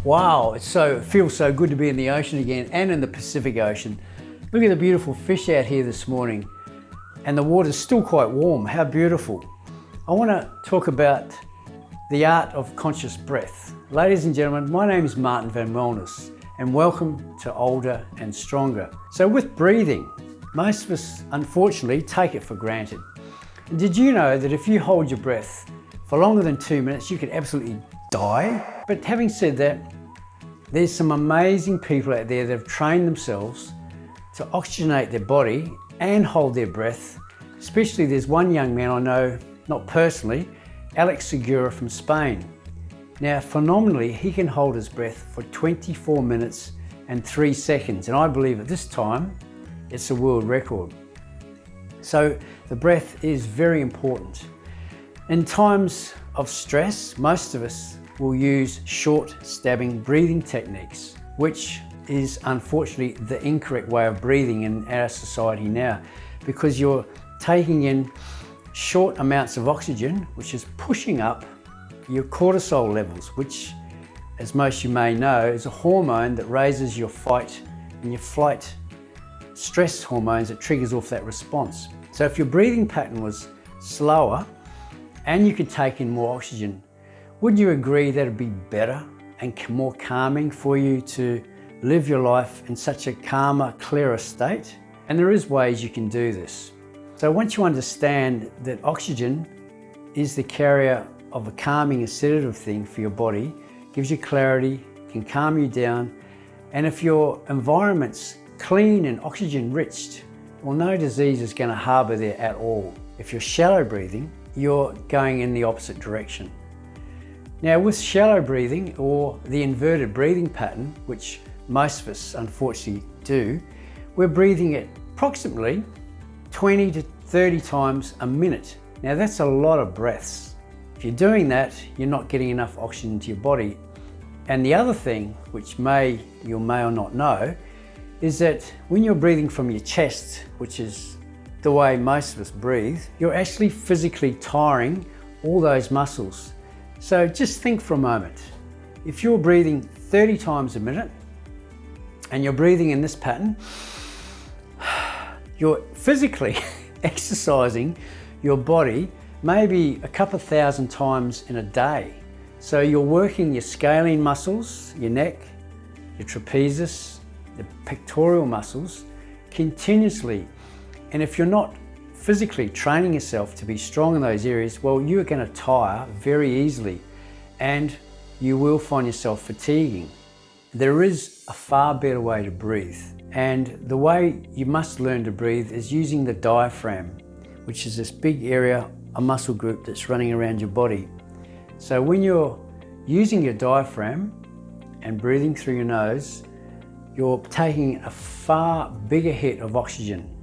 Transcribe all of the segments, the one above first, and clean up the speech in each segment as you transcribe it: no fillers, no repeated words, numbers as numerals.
Wow, it feels so good to be in the ocean again and in the Pacific Ocean. Look at the beautiful fish out here this morning, and the water's still quite warm. How beautiful. I want to talk about the art of conscious breath. Ladies and gentlemen, my name is Martin Van Wellness, and welcome to Older and Stronger. So with breathing, most of us unfortunately take it for granted. And did you know that if you hold your breath for longer than 2 minutes, you could absolutely die? But having said that, there's some amazing people out there that have trained themselves to oxygenate their body and hold their breath. Especially there's one young man I know, not personally, Alex Segura from Spain. Now, phenomenally, he can hold his breath for 24 minutes and 3 seconds. And I believe at this time, it's a world record. So the breath is very important. In times of stress, most of us will use short stabbing breathing techniques, which is unfortunately the incorrect way of breathing in our society now, because you're taking in short amounts of oxygen, which is pushing up your cortisol levels, which, as most you may know, is a hormone that raises your fight and your flight stress hormones that triggers off that response. So if your breathing pattern was slower and you could take in more oxygen, wouldn't you agree that it'd be better and more calming for you to live your life in such a calmer, clearer state? And there is ways you can do this. So once you understand that oxygen is the carrier of a calming and sedative thing for your body, gives you clarity, can calm you down, and if your environment's clean and oxygen rich, well, no disease is going to harbour there at all. If you're shallow breathing, you're going in the opposite direction. Now, with shallow breathing or the inverted breathing pattern, which most of us unfortunately do, we're breathing at approximately 20 to 30 times a minute. Now, that's a lot of breaths. If you're doing that, you're not getting enough oxygen to your body. And the other thing, which you may or not know, is that when you're breathing from your chest, which is the way most of us breathe, you're actually physically tiring all those muscles. So just think for a moment. If you're breathing 30 times a minute and you're breathing in this pattern, you're physically exercising your body maybe a couple of thousand times in a day. So you're working your scalene muscles, your neck, your trapezius, the pectoral muscles continuously. And if you're not physically training yourself to be strong in those areas, well, you're going to tire very easily and you will find yourself fatiguing. There is a far better way to breathe, and the way you must learn to breathe is using the diaphragm, which is this big area, a muscle group that's running around your body. So when you're using your diaphragm and breathing through your nose, you're taking a far bigger hit of oxygen.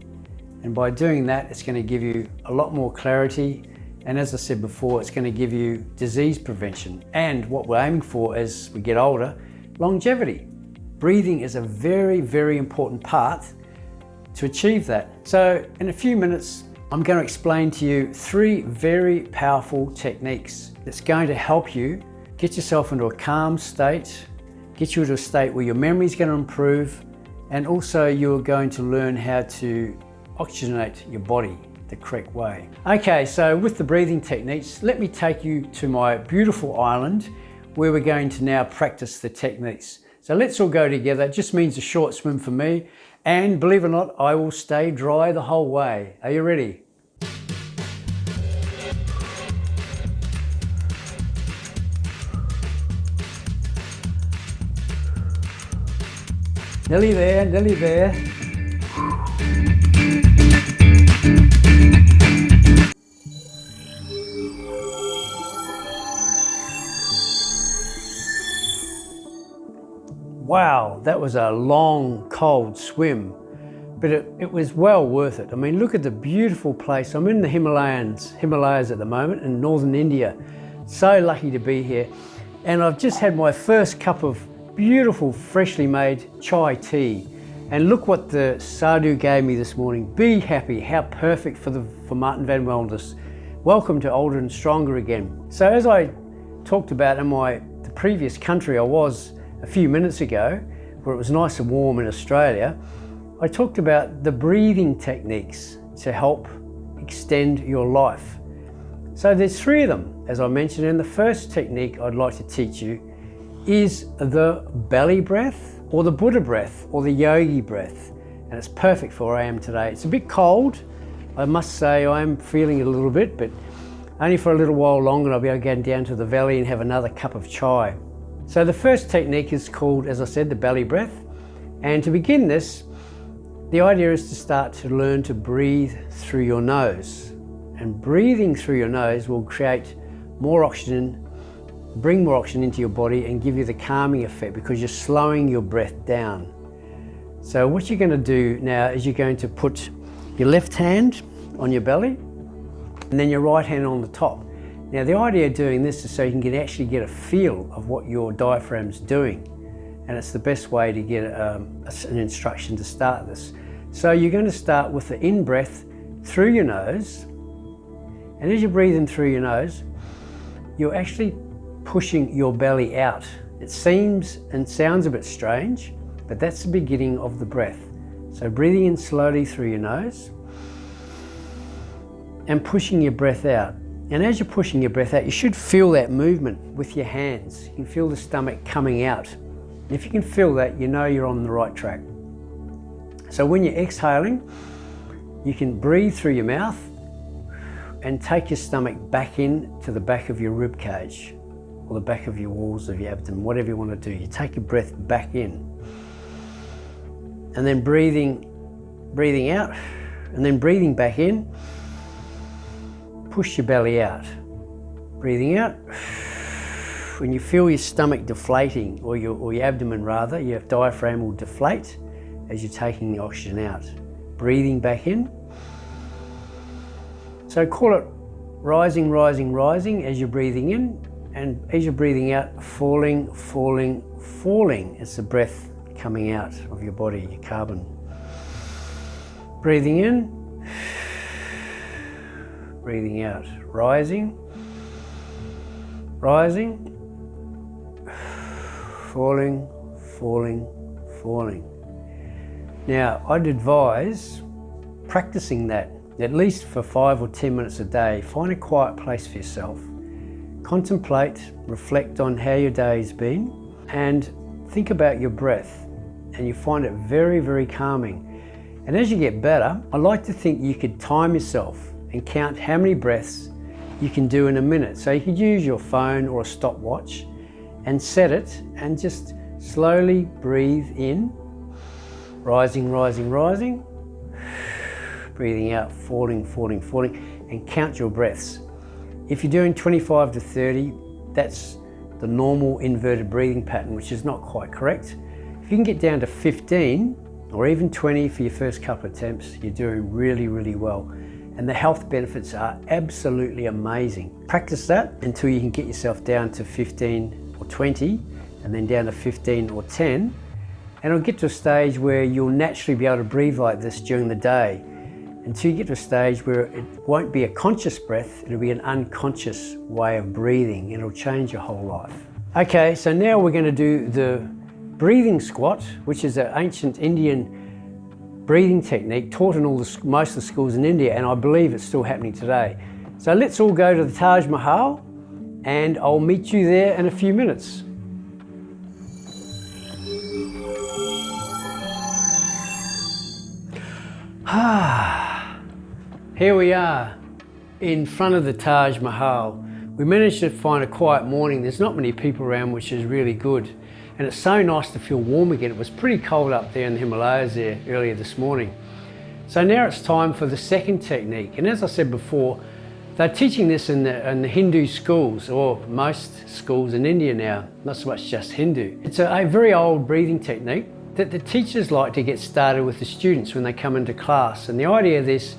And by doing that, it's going to give you a lot more clarity. And as I said before, it's going to give you disease prevention. And what we're aiming for as we get older, longevity. Breathing is a very, very important part to achieve that. So in a few minutes, I'm going to explain to you 3 very powerful techniques that's going to help you get yourself into a calm state, get you into a state where your memory is going to improve, and also you're going to learn how to oxygenate your body the correct way. Okay, so with the breathing techniques, let me take you to my beautiful island where we're going to now practice the techniques. So let's all go together. It just means a short swim for me, and believe it or not, I will stay dry the whole way. Are you ready? Nearly there, nearly there. Wow, that was a long, cold swim, but it was well worth it. I mean, look at the beautiful place. I'm in the Himalayas at the moment in northern India. So lucky to be here. And I've just had my first cup of beautiful, freshly made chai tea. And look what the sadhu gave me this morning. Be happy, how perfect for Martin Van Wellness. Welcome to Older and Stronger again. So as I talked about in the previous country I was a few minutes ago, where it was nice and warm in Australia, I talked about the breathing techniques to help extend your life. So there's 3 of them, as I mentioned, and the first technique I'd like to teach you is the belly breath, or the Buddha breath, or the yogi breath. And it's perfect for where I am today. It's a bit cold, I must say. I am feeling it a little bit, but only for a little while longer, and I'll be able to go down to the valley and have another cup of chai. So the first technique is called, as I said, the belly breath. And to begin this, the idea is to start to learn to breathe through your nose. And breathing through your nose will create more oxygen, bring more oxygen into your body and give you the calming effect, because you're slowing your breath down. So what you're going to do now is you're going to put your left hand on your belly and then your right hand on the top. Now the idea of doing this is so you can actually get a feel of what your diaphragm's doing. And it's the best way to get an instruction to start this. So you're going to start with the in-breath through your nose. And as you're breathing through your nose, you're actually pushing your belly out. It seems and sounds a bit strange, but that's the beginning of the breath. So breathing in slowly through your nose and pushing your breath out. And as you're pushing your breath out, you should feel that movement with your hands. You can feel the stomach coming out. And if you can feel that, you know you're on the right track. So when you're exhaling, you can breathe through your mouth and take your stomach back in to the back of your rib cage or the back of your walls of your abdomen, whatever you want to do. You take your breath back in and then breathing out and then breathing back in. Push your belly out. Breathing out. When you feel your stomach deflating, or your abdomen rather, your diaphragm will deflate as you're taking the oxygen out. Breathing back in. So call it rising, rising, rising as you're breathing in, and as you're breathing out, falling, falling, falling. It's the breath coming out of your body, your carbon. Breathing in, breathing out, rising, rising, falling, falling, falling. Now, I'd advise practicing that at least for 5 or 10 minutes a day. Find a quiet place for yourself. Contemplate, reflect on how your day's been, and think about your breath, and you find it very, very calming. And as you get better, I like to think you could time yourself and count how many breaths you can do in a minute. So you could use your phone or a stopwatch and set it and just slowly breathe in, rising, rising, rising, breathing out, falling, falling, falling, and count your breaths. If you're doing 25 to 30, that's the normal inverted breathing pattern, which is not quite correct. If you can get down to 15 or even 20 for your first couple of attempts, you're doing really, really well. And the health benefits are absolutely amazing. Practice that until you can get yourself down to 15 or 20, and then down to 15 or 10. And it'll get to a stage where you'll naturally be able to breathe like this during the day, until you get to a stage where it won't be a conscious breath, it'll be an unconscious way of breathing. It'll change your whole life. Okay, so now we're going to do the breathing squat, which is an ancient Indian breathing technique taught in most of the schools in India, and I believe it's still happening today. So let's all go to the Taj Mahal, and I'll meet you there in a few minutes. Here we are in front of the Taj Mahal. We managed to find a quiet morning. There's not many people around, which is really good. And it's so nice to feel warm again. It was pretty cold up there in the Himalayas there earlier this morning. So now it's time for the second technique. And as I said before, they're teaching this in the Hindu schools, or most schools in India now, not so much just Hindu. It's a very old breathing technique that the teachers like to get started with the students when they come into class. And the idea of this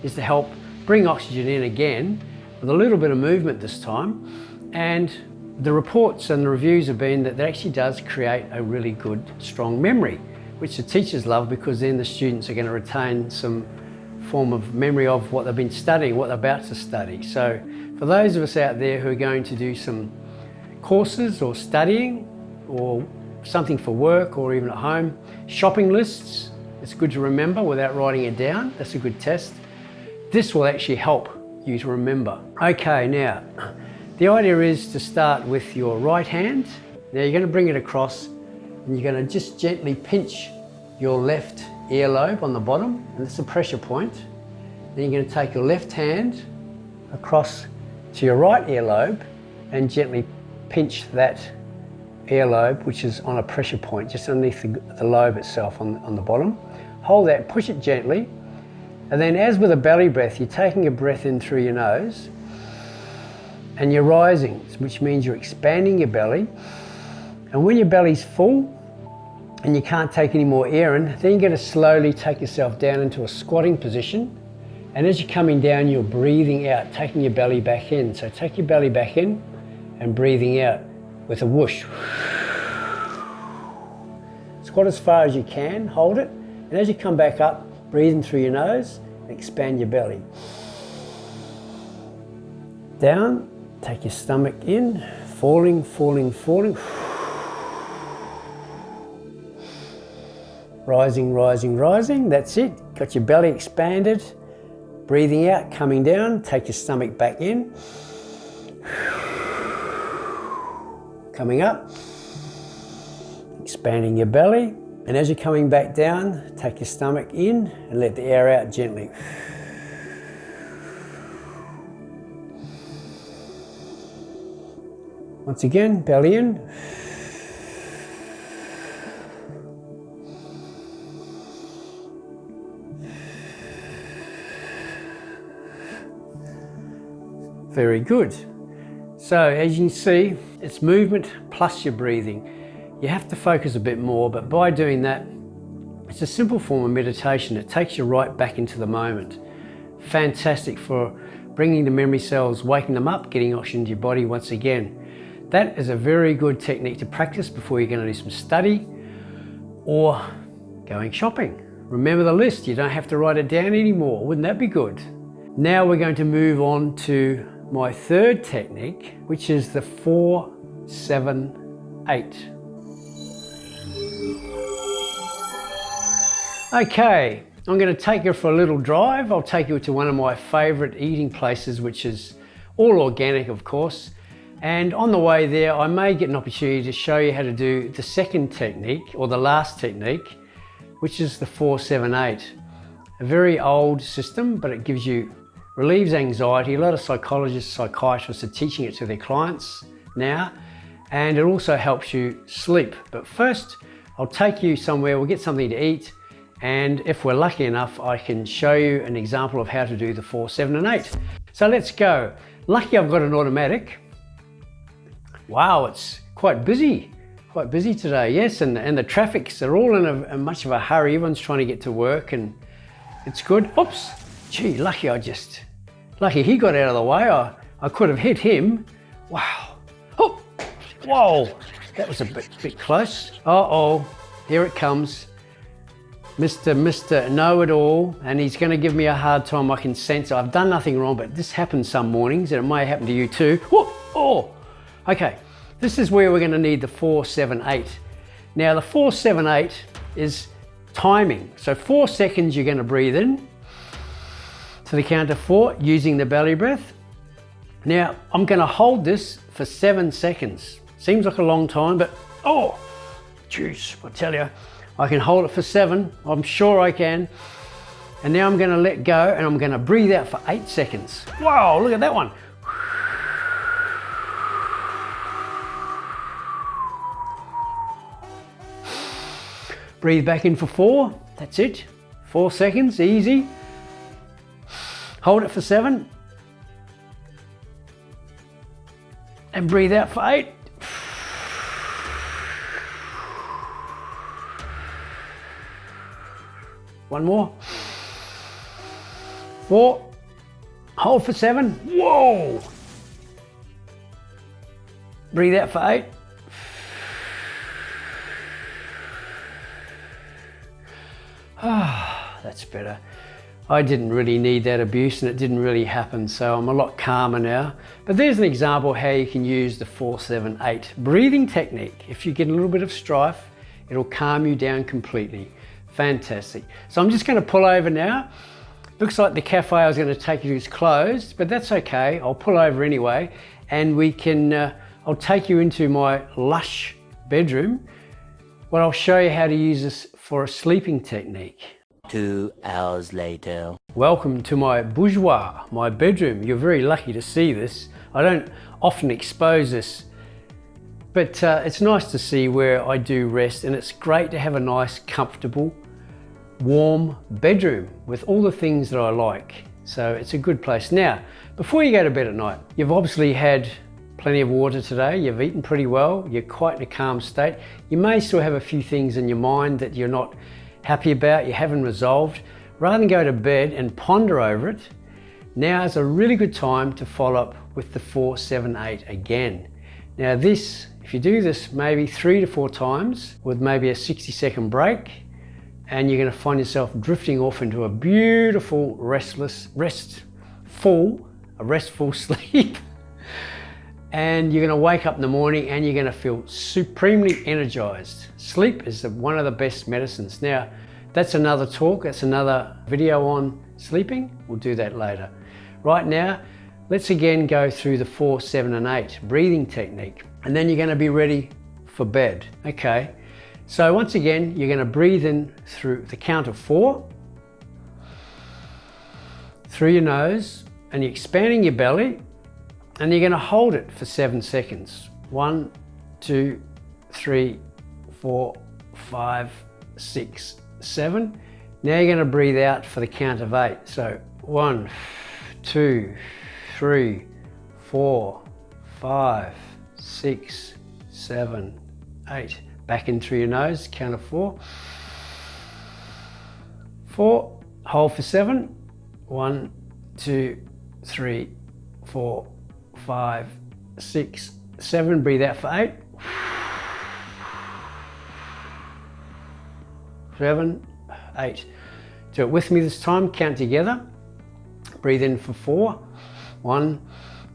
is to help bring oxygen in again with a little bit of movement this time. And the reports and the reviews have been that it actually does create a really good, strong memory, which the teachers love, because then the students are going to retain some form of memory of what they've been studying, what they're about to study. So for those of us out there who are going to do some courses or studying or something for work or even at home. Shopping lists, it's good to remember without writing it down. That's a good test. This will actually help you to remember. Okay, now, the idea is to start with your right hand. Now you're going to bring it across and you're going to just gently pinch your left earlobe on the bottom, and that's a pressure point. Then you're going to take your left hand across to your right earlobe and gently pinch that earlobe, which is on a pressure point just underneath the lobe itself on the bottom. Hold that, push it gently, and then as with a belly breath, you're taking a breath in through your nose and you're rising, which means you're expanding your belly. And when your belly's full and you can't take any more air in, then you're going to slowly take yourself down into a squatting position. And as you're coming down, you're breathing out, taking your belly back in. So take your belly back in and breathing out with a whoosh. Squat as far as you can, hold it. And as you come back up, breathing through your nose, expand your belly. Down, take your stomach in, falling, falling, falling. Rising, rising, rising, that's it. Got your belly expanded. Breathing out, coming down, take your stomach back in. Coming up, expanding your belly. And as you're coming back down, take your stomach in and let the air out gently. Once again, belly in. Very good. So as you can see, it's movement plus your breathing. You have to focus a bit more, but by doing that, it's a simple form of meditation. It takes you right back into the moment. Fantastic for bringing the memory cells, waking them up, getting oxygen into your body once again. That is a very good technique to practice before you're going to do some study or going shopping. Remember the list, you don't have to write it down anymore. Wouldn't that be good? Now we're going to move on to my third technique, which is the 4-7-8. Okay, I'm going to take you for a little drive. I'll take you to one of my favorite eating places, which is all organic, of course. And on the way there, I may get an opportunity to show you how to do the second technique, or the last technique, which is the 4-7-8. A very old system, but it relieves anxiety. A lot of psychologists, psychiatrists are teaching it to their clients now, and it also helps you sleep. But first, I'll take you somewhere, we'll get something to eat, and if we're lucky enough, I can show you an example of how to do the 4-7-8. So let's go. Lucky I've got an automatic. Wow, it's quite busy today, yes, and the traffics, they're all in a much of a hurry. Everyone's trying to get to work and it's good. Oops, gee, lucky he got out of the way. I could have hit him. Wow, oh, whoa, that was a bit close. Uh-oh, here it comes. Mr. Know-it-all, and he's going to give me a hard time. I can sense I've done nothing wrong, but this happens some mornings, and it may happen to you too. Whoa, oh, okay. This is where we're going to need the 4-7-8. Now the 4-7-8 is timing. So 4 seconds you're going to breathe in to the count of 4 using the belly breath. Now I'm going to hold this for 7 seconds. Seems like a long time, but oh, jeez, I tell you, I can hold it for 7. I'm sure I can. And now I'm going to let go and I'm going to breathe out for 8 seconds. Wow, look at that one. Breathe back in for 4. That's it. 4 seconds, easy. Hold it for 7. And breathe out for 8. One more. 4. Hold for 7. Whoa! Breathe out for 8. Ah, that's better. I didn't really need that abuse and it didn't really happen, so I'm a lot calmer now. But there's an example how you can use the 4-7-8 breathing technique. If you get a little bit of strife, it'll calm you down completely. Fantastic. So I'm just going to pull over now. Looks like the cafe I was going to take you to is closed, but that's okay. I'll pull over anyway, and we can, I'll take you into my lush bedroom, where I'll show you how to use this for a sleeping technique. 2 hours later. Welcome to my boudoir, my bedroom. You're very lucky to see this. I don't often expose this, but it's nice to see where I do rest, and it's great to have a nice, comfortable, warm bedroom with all the things that I like. So it's a good place. Now, before you go to bed at night, you've obviously had plenty of water today, you've eaten pretty well, you're quite in a calm state. You may still have a few things in your mind that you're not happy about, you haven't resolved. Rather than go to bed and ponder over it, now is a really good time to follow up with the 4-7-8 again. Now this, if you do this maybe 3 to 4 times with maybe a 60-second break, and you're going to find yourself drifting off into a beautiful restful sleep. And you're going to wake up in the morning and you're going to feel supremely energized. Sleep is one of the best medicines. Now, that's another talk, that's another video on sleeping. We'll do that later. Right now, let's again go through the 4-7-8 breathing technique, and then you're going to be ready for bed. Okay, so once again, you're going to breathe in through the count of 4, through your nose, and you're expanding your belly, and you're going to hold it for 7 seconds. 1, 2, 3, 4, 5, 6, 7. Now you're going to breathe out for the count of 8. So 1, 2, 3, 4, 5, 6, 7, 8. Back in through your nose, count of 4. 4, hold for 7. 1, 2, 3, 4, 5, 6, 7. Breathe out for 8. 7, 8. Do it with me this time. Count together. Breathe in for 4. 1,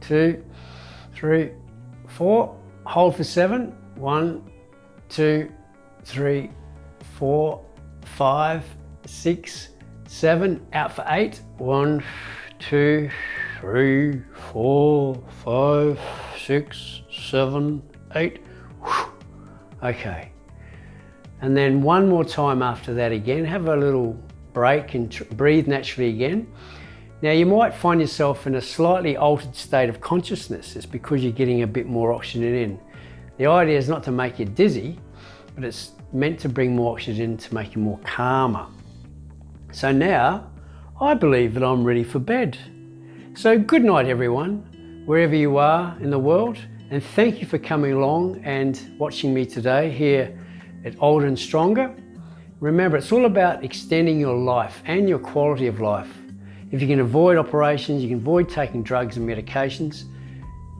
2, 3, 4. Hold for 7. 1, 2, 3, 4, 5, 6, 7. Out for 8. 1, 2, 3, 4, 5, 6, 7, 8. Okay. And then one more time after that again. Have a little break and breathe naturally again. Now you might find yourself in a slightly altered state of consciousness. It's because you're getting a bit more oxygen in. The idea is not to make you dizzy, but it's meant to bring more oxygen in to make you more calmer. So now I believe that I'm ready for bed. So good night everyone, wherever you are in the world, and thank you for coming along and watching me today here at Older and Stronger. Remember, it's all about extending your life and your quality of life. If you can avoid operations, you can avoid taking drugs and medications,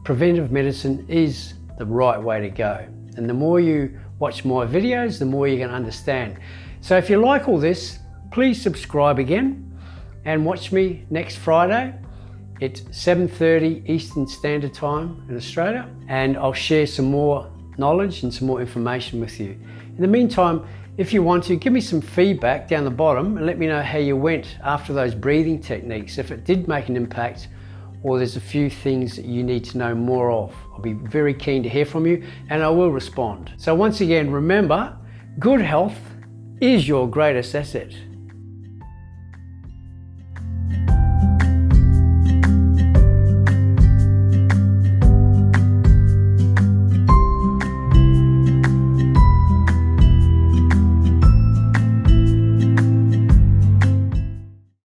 preventive medicine is the right way to go. And the more you watch my videos, the more you're going to understand. So if you like all this, please subscribe again and watch me next Friday at 7:30 Eastern Standard Time in Australia, and I'll share some more knowledge and some more information with you. In the meantime, if you want to, give me some feedback down the bottom and let me know how you went after those breathing techniques, if it did make an impact or there's a few things that you need to know more of. I'll be very keen to hear from you and I will respond. So once again, remember, good health is your greatest asset.